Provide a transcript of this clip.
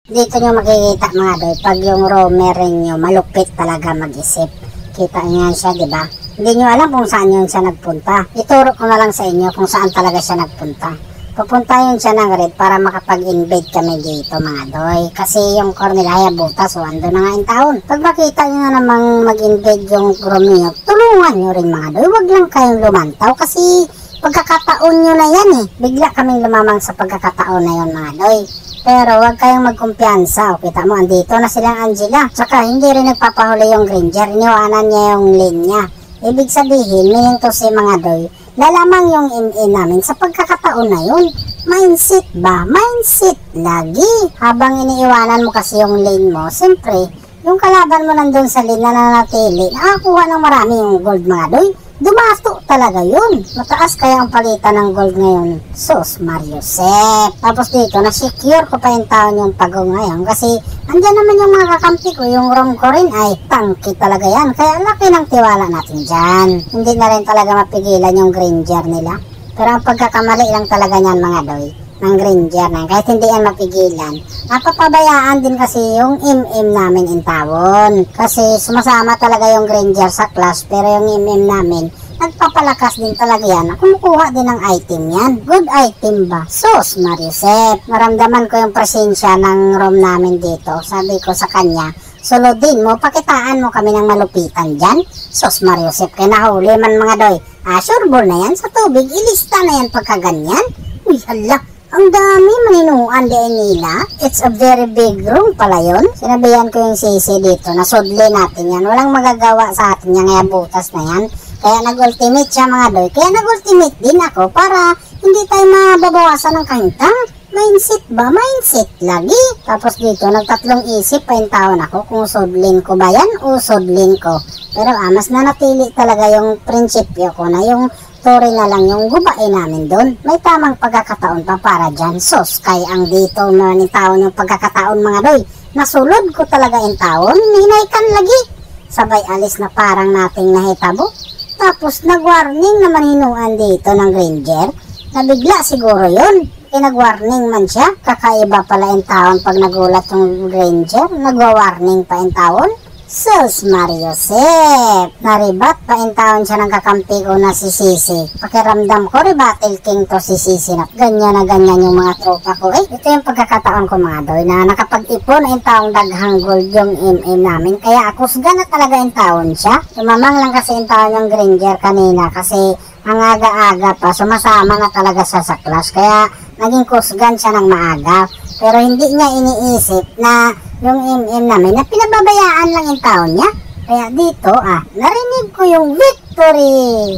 Dito nyo makikita mga doy, pag yung roamer nyo, malupit talaga mag-isip. Kita nyo yan siya, di ba? Hindi nyo alam kung saan yun siya nagpunta. Ituro ko na lang sa inyo kung saan talaga siya nagpunta. Pupunta yun siya ng red para makapag-invade kami dito mga doy. Kasi yung Cornelaya butas, so ando na nga yung taon. Pag makita nyo na namang mag-invade yung Romeo, tulungan nyo rin mga doy. Huwag lang kayong lumantaw kasi pagkakataon nyo na yan eh. Bigla kaming lumamang sa pagkakataon na yun mga doy. Pero huwag kayong magkumpiyansa. O, kita mo, andito na silang Angela. Tsaka hindi rin nagpapahuli yung Granger. Iniwanan niya yung lane niya. Ibig sabihin, mininto si mga doy, lalamang yung MA namin sa pagkakataon na yun. Mindset ba? Mindset lagi. Habang iniiwanan mo kasi yung lane mo, siyempre, yung kalaban mo nandun sa lane na nanatili, nakakuha ng marami yung gold mga doy. Dumato talaga yun. Mataas kaya ang palitan ng gold ngayon. Sus, Mariusep. Tapos dito, na-secure ko pa yung taon yung pagong ngayon. Kasi, andyan naman yung mga kakampi ko. Yung rom ko rin ay tangki talaga yan. Kaya laki ng tiwala natin dyan. Hindi na rin talaga mapigilan yung Granger nila. Pero ang pagkakamali lang talaga niyan mga doy, ng Granger na. Kahit hindi yan mapigilan. Napapabayaan din kasi yung MM namin in tawon. Kasi sumasama talaga yung Granger sa class. Pero yung MM namin, nagpapalakas din talaga yan. Kumukuha din ng item yan. Good item ba? Sus, Mariusep. Maramdaman ko yung presensya ng ROM namin dito. Sabi ko sa kanya, sulodin mo, pakitaan mo kami ng malupitan dyan. Sus, Mariusep, kaya nahuli man mga doy. Sure ball na yan sa tubig. Ilista na yan pagka ganyan. Uy, hala. Ang dami maninuan din nila. It's a very big room pala yun. Sinabihan ko yung sisi dito na sudli natin yan. Walang magagawa sa atin yan. Kaya butas na yan. Kaya nag-ultimate siya mga doy. Kaya nag-ultimate din ako para hindi tayo mababawasan ng kahintang. Mindset ba? Mindset lagi. Tapos dito, nagtatlong isip pa yung taon ako kung sudlin ko ba yan o sudlin ko. Pero mas nanatili talaga yung prinsipyo ko na yung Tori na lang yung gubain namin doon. May tamang pagkakataon pa para dyan. Sos, kaya ang dito na ni taon yung pagkakataon mga doy. Nasulod ko talaga yung taon. Hinaykan lagi. Sabay alis na parang nating nahitabo. Tapos nag-warning na maninuan dito ng Granger. Nabigla siguro yun. Nag-warning man siya. Kakaiba pala yung taon pag nagulat yung Granger. Nag-warning pa yung taon. Sus, Mariusep. Naribat pa in taon siya ng kakampi ko na si Sisi. Pakiramdam ko, Battle King to si Sisi. Ganyan na ganyan yung mga tropa ko. Ito yung pagkakataon ko mga doy na nakapag-ipon in taong daghang gold yung MM namin. Kaya akusga na talaga in taon siya. Tumamang lang kasi in taon yung Granger kanina kasi ang aga-aga pa. Sumasama na talaga siya sa class. Kaya naging kusgan siya ng maaga. Pero hindi niya iniisip na yung MM namin na pinababayaan lang yung taon niya. Kaya dito narinig ko yung victory.